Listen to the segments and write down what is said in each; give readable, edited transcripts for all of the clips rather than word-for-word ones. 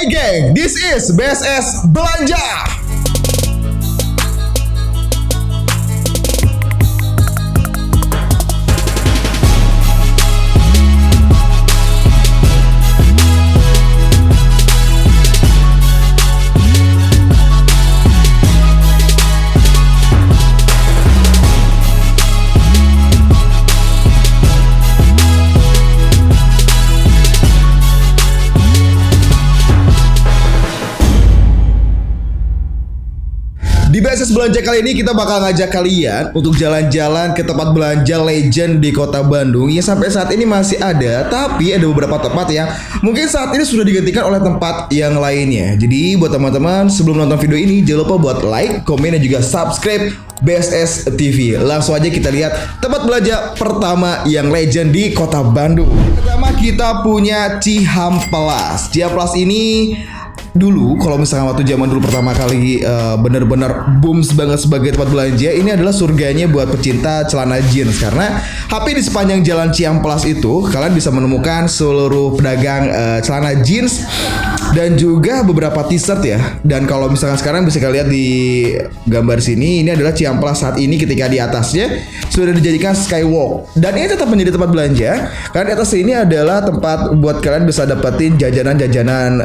Hey gang, this is BSS Belanja. Di BSS Belanja kali ini kita bakal ngajak kalian untuk jalan-jalan ke tempat belanja legend di kota Bandung yang sampai saat ini masih ada, tapi ada beberapa tempat yang mungkin saat ini sudah digantikan oleh tempat yang lainnya. Jadi buat teman-teman sebelum nonton video ini jangan lupa buat like, komen, dan juga subscribe BSS TV. Langsung aja kita lihat tempat belanja pertama yang legend di kota Bandung. Pertama kita punya Cihampelas. Cihampelas ini dulu kalau misalkan waktu zaman dulu pertama kali bener-bener boom banget sebagai tempat belanja, ini adalah surganya buat pecinta celana jeans, karena hampir di sepanjang jalan Cihampelas itu kalian bisa menemukan seluruh pedagang celana jeans dan juga beberapa t-shirt ya. Dan kalau misalkan sekarang bisa kalian lihat di gambar sini, ini adalah Cihampelas saat ini ketika di atasnya sudah dijadikan skywalk, dan ini tetap menjadi tempat belanja karena di atas ini adalah tempat buat kalian bisa dapetin jajanan-jajanan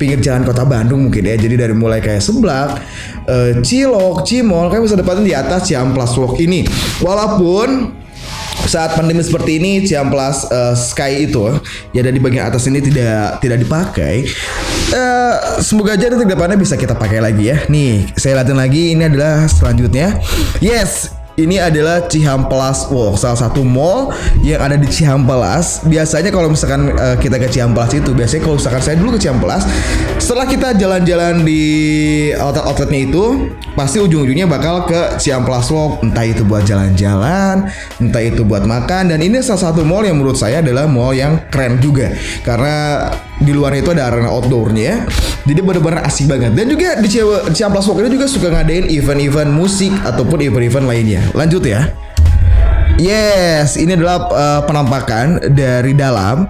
pinggir jalan kota Bandung mungkin ya. Jadi dari mulai kayak seblak, cilok, cimol, kalian bisa dapetin di atas Cihampelas Walk ini. Walaupun saat pandemi seperti ini Cihampelas Sky itu ya ada di bagian atas ini tidak dipakai. Semoga aja nanti kedepannya bisa kita pakai lagi ya. Nih saya lihatin lagi, ini adalah selanjutnya. Yes, ini adalah Cihampelas Walk, salah satu mall yang ada di Cihampelas. Biasanya kalau misalkan kita ke Cihampelas itu, biasanya kalau misalkan saya dulu ke Cihampelas, setelah kita jalan-jalan di outlet-outletnya itu, pasti ujung-ujungnya bakal ke Cihampelas Walk. Entah itu buat jalan-jalan, entah itu buat makan. Dan ini salah satu mall yang menurut saya adalah mall yang keren juga, karena di luar itu ada arena outdoornya, jadi benar-benar asik banget. Dan juga di Cihampelas Walk ini juga suka ngadain event-event musik ataupun event-event lainnya. Lanjut ya. Yes, ini adalah penampakan dari dalam,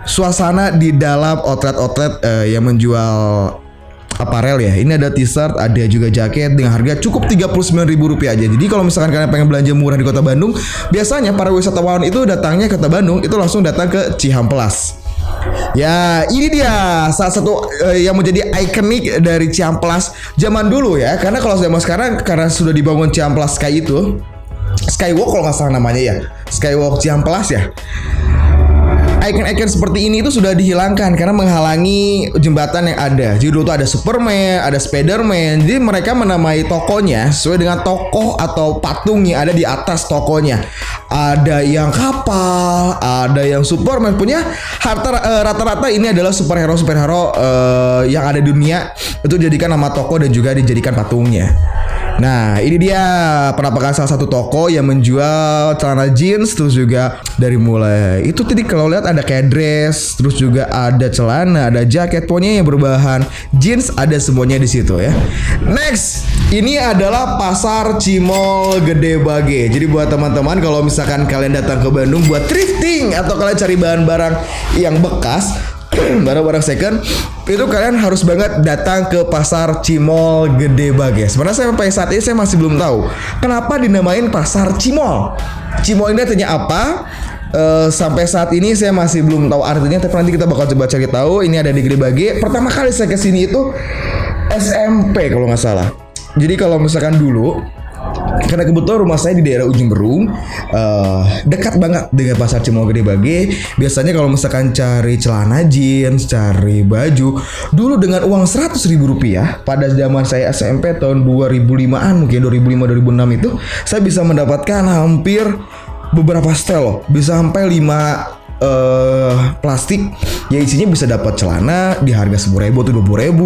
suasana di dalam outlet-outlet yang menjual aparel ya. Ini ada t-shirt, ada juga jaket dengan harga cukup Rp39.000 aja. Jadi kalau misalkan kalian pengen belanja murah di kota Bandung, biasanya para wisatawan itu datangnya ke kota Bandung itu langsung datang ke Cihampelas. Ya, ini dia salah satu yang menjadi ikonik dari Cihampelas zaman dulu ya. Karena kalau zaman sekarang, karena sudah dibangun Cihampelas Sky itu, Skywalk kalau nggak salah namanya ya, Skywalk Cihampelas ya. Icon-icon seperti ini itu sudah dihilangkan karena menghalangi jembatan yang ada. Jadi dulu tuh ada Superman, ada Spiderman. Jadi mereka menamai tokonya sesuai dengan tokoh atau patung yang ada di atas tokonya. Ada yang kapal, ada yang Superman. Punya rata-rata ini adalah superhero yang ada di dunia. Itu dijadikan nama toko dan juga dijadikan patungnya. Nah, ini dia penampakan salah satu toko yang menjual celana jeans. Terus juga dari mulai itu tadi kalau lihat ada kayak dress, terus juga ada celana, ada jaket, pokoknya yang berbahan jeans ada semuanya di situ ya. Next, ini adalah Pasar Cimol Gede Bage. Jadi buat teman-teman kalau misalkan kalian datang ke Bandung buat thrifting atau kalian cari bahan-barang yang bekas, barang-barang second, itu kalian harus banget datang ke Pasar Cimol Gede Bage. Sebenarnya sampai saat ini saya masih belum tahu kenapa dinamain Pasar Cimol. Cimol ini artinya apa? Sampai saat ini saya masih belum tahu artinya, tapi nanti kita bakal coba cari tahu. Ini ada di Gede Bage. Pertama kali saya kesini itu SMP kalau nggak salah. Jadi kalau misalkan dulu, karena kebetulan rumah saya di daerah Ujung Berung, dekat banget dengan Pasar Cimol Gede Bage. Biasanya kalau misalkan cari celana jeans, cari baju, dulu dengan uang Rp100.000 pada zaman saya SMP tahun 2005-an, mungkin 2005-2006 itu, saya bisa mendapatkan hampir beberapa setel loh, bisa sampai 5 plastik ya, isinya bisa dapat celana di harga Rp10.000 atau Rp20.000.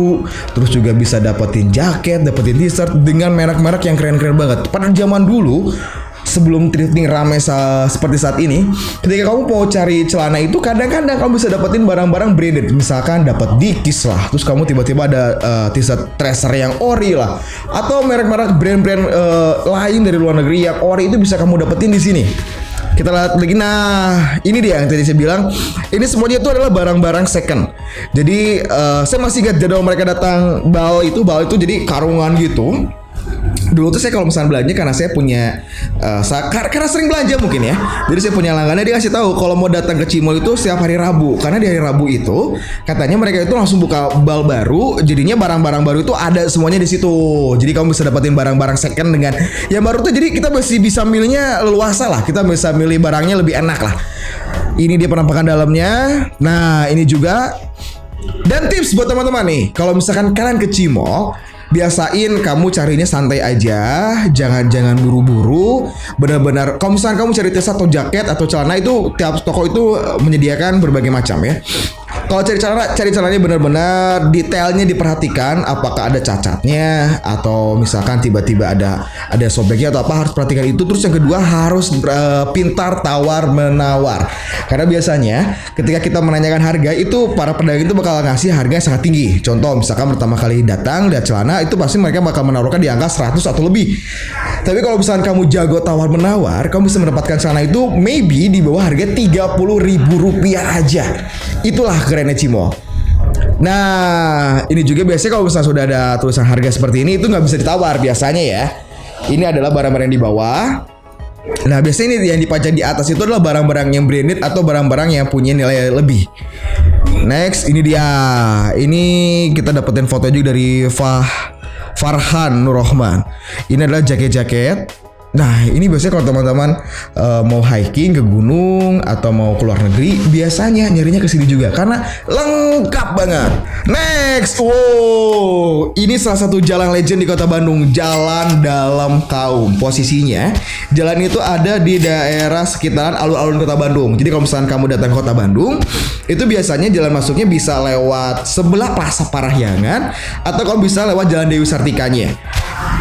Terus juga bisa dapetin jaket, dapetin t-shirt dengan merek-merek yang keren-keren banget. Pada zaman dulu sebelum thrifting rame seperti saat ini, ketika kamu mau cari celana itu kadang-kadang kamu bisa dapetin barang-barang branded. Misalkan dapat Dickies lah, terus kamu tiba-tiba ada t-shirt Tracer yang ori lah, atau merek-merek brand-brand lain dari luar negeri yang ori itu bisa kamu dapetin di sini. Kita lihat lagi. Nah, ini dia yang tadi saya bilang. Ini semuanya itu adalah barang-barang second. Jadi saya masih ingat jadwal mereka datang bal itu jadi karungan gitu. Dulu tuh saya kalau misalnya belanja karena saya punya karena sering belanja mungkin ya. Jadi saya punya langganan, dia kasih tahu kalau mau datang ke Cimol itu setiap hari Rabu. Karena di hari Rabu itu katanya mereka itu langsung buka bal baru, jadinya barang-barang baru itu ada semuanya di situ. Jadi kamu bisa dapetin barang-barang second dengan yang baru tuh, jadi kita masih bisa milihnya leluasa lah. Kita bisa milih barangnya lebih enak lah. Ini dia penampakan dalamnya. Nah, ini juga. Dan tips buat teman-teman nih, kalau misalkan kalian ke Cimol, biasain kamu carinya santai aja, jangan buru-buru. Benar-benar kalau misalkan kamu cari t-shirt atau jaket atau celana, itu tiap toko itu menyediakan berbagai macam ya. Kalau cari celananya benar-benar detailnya diperhatikan, apakah ada cacatnya atau misalkan tiba-tiba ada sobeknya atau apa, harus perhatikan itu. Terus yang kedua harus pintar tawar menawar. Karena biasanya ketika kita menanyakan harga itu, para pedagang itu bakal ngasih harga yang sangat tinggi. Contoh misalkan pertama kali datang lihat celana, itu pasti mereka bakal menawarkan di angka 100 atau lebih. Tapi kalau misalkan kamu jago tawar menawar, kamu bisa mendapatkan celana itu maybe di bawah harga Rp30.000 aja. Itulah kerennya Cimol. Nah, ini juga biasanya kalau misalnya sudah ada tulisan harga seperti ini, itu nggak bisa ditawar biasanya ya. Ini adalah barang-barang yang di bawah. Nah, biasanya ini yang dipajang di atas itu adalah barang-barang yang branded atau barang-barang yang punya nilai lebih. Next, ini dia. Ini kita dapetin foto juga dari Farhan Nurrohman. Ini adalah jaket-jaket. Nah, ini biasanya kalau teman-teman mau hiking ke gunung atau mau keluar negeri, biasanya nyarinya ke sini juga karena lengkap banget. Next, wow, ini salah satu jalan legend di Kota Bandung, Jalan Dalam Kaum. Posisinya, jalan itu ada di daerah sekitaran alun-alun Kota Bandung. Jadi kalau misalkan kamu datang ke Kota Bandung, itu biasanya jalan masuknya bisa lewat sebelah Plaza Parahyangan atau kamu bisa lewat Jalan Dewi Sartikanya.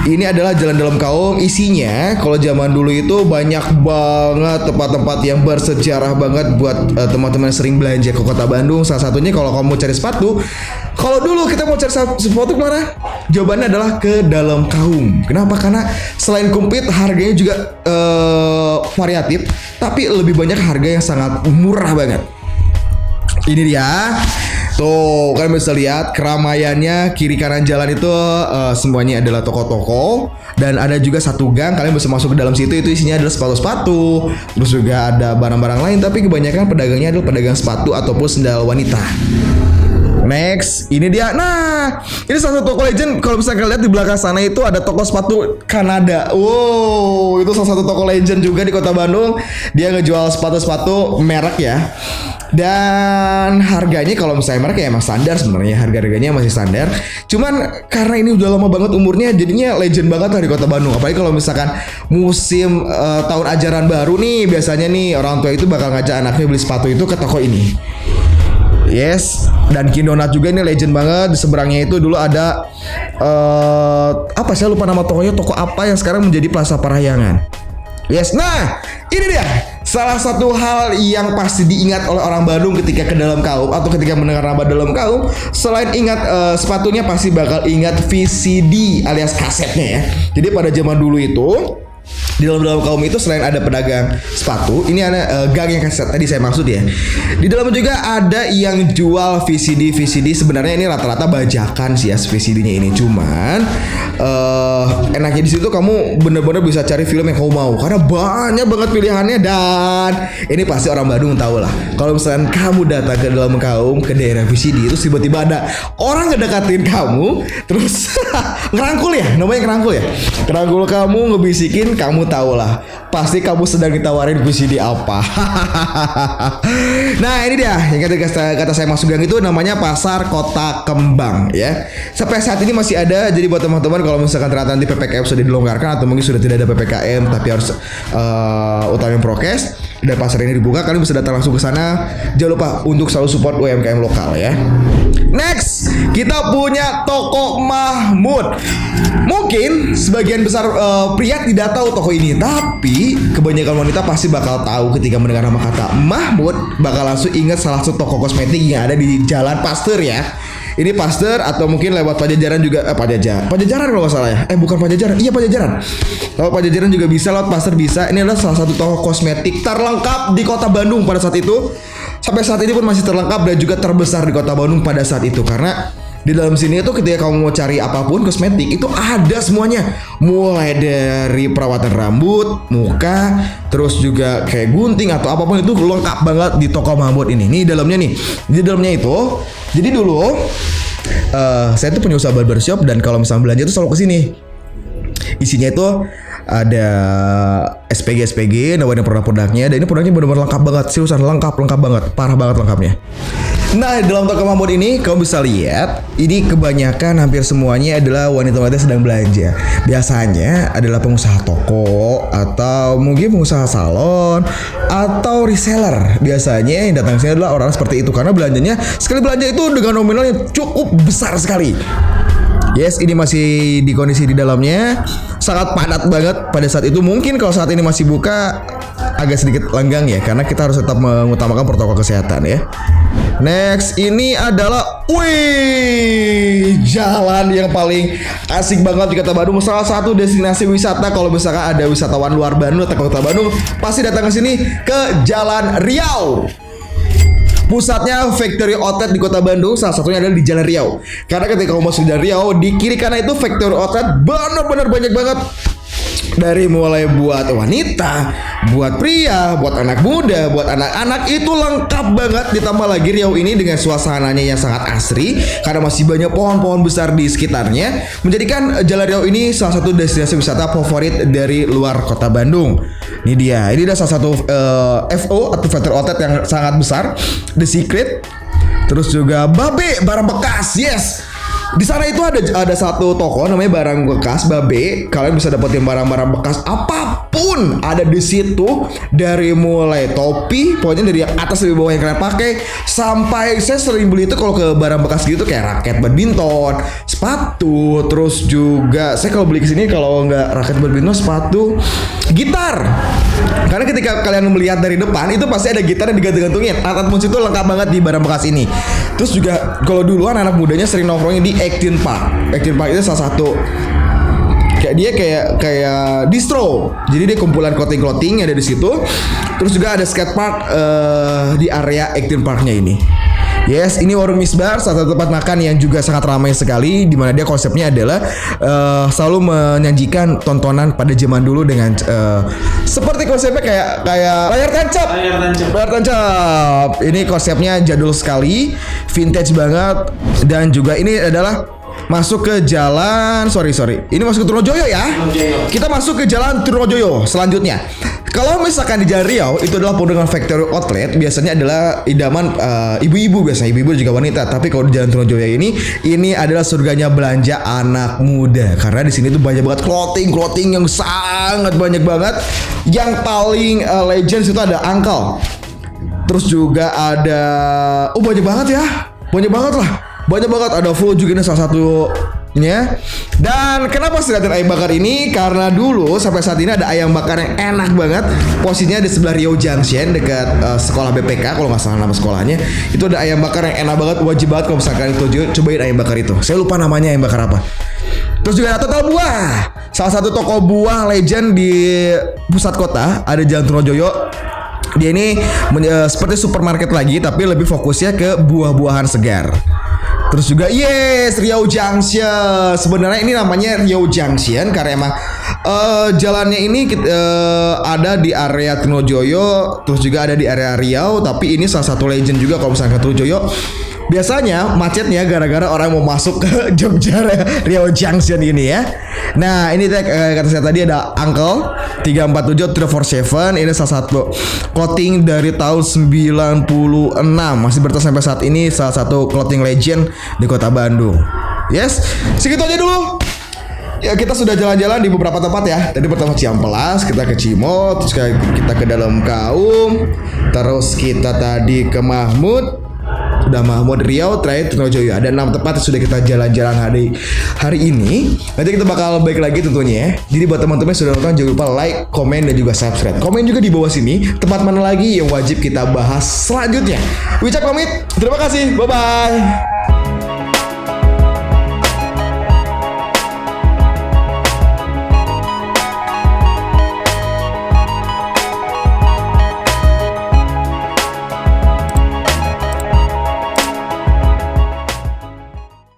Ini adalah Jalan Dalam Kaum. Isinya kalau zaman dulu itu banyak banget tempat-tempat yang bersejarah banget buat teman-teman sering belanja ke Kota Bandung. Salah satunya kalau kamu mau cari sepatu, kalau dulu kita mau cari sepatu kemana? Jawabannya adalah ke Dalam Kaum. Kenapa? Karena selain komplit, harganya juga variatif, tapi lebih banyak harga yang sangat murah banget. Ini dia. Tuh, kalian bisa lihat keramaiannya, kiri kanan jalan itu semuanya adalah toko-toko. Dan ada juga satu gang, kalian bisa masuk ke dalam situ, itu isinya adalah sepatu-sepatu. Terus juga ada barang-barang lain, tapi kebanyakan pedagangnya adalah pedagang sepatu ataupun sendal wanita. Next, ini dia. Nah, ini salah satu toko legend. Kalau misalnya kalian lihat di belakang sana itu ada toko sepatu Kanada. Wow, itu salah satu toko legend juga di Kota Bandung. Dia ngejual sepatu-sepatu merek ya. Dan harganya kalau misalnya mereka ya emang standar sebenarnya, harga-harganya masih standar. Cuman karena ini udah lama banget umurnya, jadinya legend banget lah di Kota Bandung. Apalagi kalau misalkan musim tahun ajaran baru nih, biasanya nih orang tua itu bakal ngajak anaknya beli sepatu itu ke toko ini. Yes, dan Kindonat juga ini legend banget. Di seberangnya itu dulu ada apa saya lupa nama tokonya, toko apa yang sekarang menjadi Plaza Parahyangan. Yes, nah ini dia salah satu hal yang pasti diingat oleh orang Bandung ketika ke Dalam Kaum atau ketika mendengar nama Dalam Kaum. Selain ingat sepatunya, pasti bakal ingat VCD alias kasetnya ya. Jadi pada zaman dulu itu di dalam kaum itu selain ada pedagang sepatu, ini ada gang yang kaset tadi saya maksud ya. Di dalam juga ada yang jual VCD. Sebenarnya ini rata-rata bajakan sih ya VCD-nya ini. Cuman enaknya di situ kamu bener-bener bisa cari film yang kamu mau karena banyak banget pilihannya. Dan ini pasti orang Bandung tahu lah. Kalau misalnya kamu datang ke Dalam Kaum ke daerah VCD, itu tiba-tiba ada orang ngedekatin kamu, terus ngerangkul ya, namanya ngerangkul ya. Ngerangkul kamu, ngebisikin, kamu tahu lah, pasti kamu sedang ditawarin VCD apa. Nah ini dia yang kata saya masuk gang itu namanya Pasar Kota Kembang ya. Sampai saat ini masih ada. Jadi buat teman-teman kalau misalkan ternyata nanti PPKM sudah dilonggarkan atau mungkin sudah tidak ada PPKM tapi harus utamain prokes dan pasar ini dibuka, kalian bisa datang langsung ke sana. Jangan lupa untuk selalu support UMKM lokal ya. Next, kita punya toko Mahmud. Mungkin sebagian besar pria tidak tahu toko ini, tapi kebanyakan wanita pasti bakal tahu ketika mendengar nama kata Mahmud, bakal langsung ingat salah satu toko kosmetik yang ada di Jalan Pasteur ya. Ini Pasteur atau mungkin lewat Pajajaran juga Pajajaran kalau nggak salah ya. Bukan Pajajaran. Iya Pajajaran. Lewat Pajajaran juga bisa, lewat Pasteur bisa. Ini adalah salah satu toko kosmetik terlengkap di Kota Bandung pada saat itu. Sampai saat ini pun masih terlengkap dan juga terbesar di Kota Bandung pada saat itu, karena di dalam sini itu ketika kamu mau cari apapun kosmetik itu ada semuanya, mulai dari perawatan rambut, muka, terus juga kayak gunting atau apapun itu lengkap banget di toko Mahmud ini. Nih dalamnya nih, di dalamnya itu. Jadi dulu saya tuh punya usaha barbershop dan kalau misalnya belanja tuh selalu kesini. Isinya itu ada SPG, nawarin produk-produknya, dan ini produknya benar-benar lengkap banget, seriusan lengkap banget, parah banget lengkapnya. Nah, di dalam toko Mahmud ini kamu bisa lihat, ini kebanyakan hampir semuanya adalah wanita-wanita sedang belanja. Biasanya adalah pengusaha toko atau mungkin pengusaha salon atau reseller. Biasanya yang datang sini adalah orang seperti itu karena belanjanya sekali belanja itu dengan nominal yang cukup besar sekali. Yes, ini masih di kondisi di dalamnya sangat padat banget pada saat itu. Mungkin kalau saat ini masih buka agak sedikit lenggang ya, karena kita harus tetap mengutamakan protokol kesehatan ya. Next, ini adalah jalan yang paling asik banget di Kota Bandung. Salah satu destinasi wisata kalau misalkan ada wisatawan luar Bandung atau Kota Bandung pasti datang ke sini, ke Jalan Riau. Pusatnya factory outlet di Kota Bandung, salah satunya adalah di Jalan Riau. Karena ketika kamu masuk Jalan Riau, di kiri kanan itu factory outlet benar-benar banyak banget. Dari mulai buat wanita, buat pria, buat anak muda, buat anak-anak, itu lengkap banget. Ditambah lagi Riau ini dengan suasananya yang sangat asri karena masih banyak pohon-pohon besar di sekitarnya, menjadikan Jalan Riau ini salah satu destinasi wisata favorit dari luar Kota Bandung. Ini dia salah satu FO atau factory outlet yang sangat besar, The Secret. Terus juga Babe, barang bekas, yes. Di sana itu ada satu toko namanya Barang Bekas Babe. Kalian bisa dapetin barang-barang bekas apapun ada di situ, dari mulai topi, pokoknya dari yang atas sampai bawah yang kalian pakai, sampai saya sering beli itu kalau ke barang bekas gitu kayak raket badminton, sepatu, terus juga saya kalau beli kesini kalau nggak raket badminton, sepatu, gitar. Karena ketika kalian melihat dari depan itu pasti ada gitar yang digantung-gantungin. Alat musik itu lengkap banget di barang bekas ini. Terus juga kalau dulu anak mudanya sering nongkrongnya di Action Park. Action Park itu salah satu kayak dia kayak distro. Jadi dia kumpulan clothing yang ada di situ. Terus juga ada skate park di area Action Parknya ini. Yes, ini warung Misbar, salah satu tempat makan yang juga sangat ramai sekali, di mana dia konsepnya adalah selalu menyajikan tontonan pada zaman dulu dengan seperti konsepnya kayak layar tancap. Ini konsepnya jadul sekali, vintage banget, dan juga ini adalah masuk ke jalan ini masuk ke Trunojoyo ya. Kita masuk ke jalan Trunojoyo selanjutnya. Kalau misalkan di Jalan Riau itu adalah penuh dengan factory outlet, biasanya adalah idaman ibu-ibu, biasanya ibu-ibu juga wanita. Tapi kalau di Jalan Trunojoyo ini adalah surganya belanja anak muda, karena di sini tuh banyak banget clothing yang sangat banyak banget. Yang paling legend itu ada Uncle. Terus juga ada banyak banget ada Flow juga, ini salah satunya. Dan kenapa saya lihatin ayam bakar ini? Karena dulu sampai saat ini ada ayam bakar yang enak banget. Posisinya di sebelah Riau Junction dekat sekolah BPK kalau nggak salah nama sekolahnya. Itu ada ayam bakar yang enak banget, wajib banget kalau misalkan itu cobain ayam bakar itu. Saya lupa namanya ayam bakar apa. Terus juga ada Total Buah, salah satu toko buah legend di pusat kota, ada Jalan Trunojoyo. Dia ini seperti supermarket lagi, tapi lebih fokusnya ke buah-buahan segar. Terus juga Riau Junction. Sebenarnya ini namanya Riau Junction karena emang jalannya ini ada di area Trunojoyo, terus juga ada di area Riau. Tapi ini salah satu legend juga kalau misalnya ke Trunojoyo. Biasanya macetnya gara-gara orang mau masuk ke Jogja Riau Junction ini ya. Nah, ini kata saya tadi ada Uncle 347-347. Ini salah satu clothing dari tahun 96, masih bertahan sampai saat ini, salah satu clothing legend di Kota Bandung. Yes, segitu aja dulu. Ya, kita sudah jalan-jalan di beberapa tempat ya. Tadi pertama Ciampelas, kita ke Cimol, terus kita ke Dalam Kaum, terus kita tadi ke Mahmud, udah Mahmud, Riau, terakhir Trunojoyo. Ada 6 tempat yang sudah kita jalan-jalan hari ini. Nanti kita bakal balik lagi tentunya ya. Jadi buat teman-teman yang sudah nonton, jangan lupa like, komen, dan juga subscribe. Komen juga di bawah sini tempat mana lagi yang wajib kita bahas selanjutnya. Wicak pamit, terima kasih, bye-bye.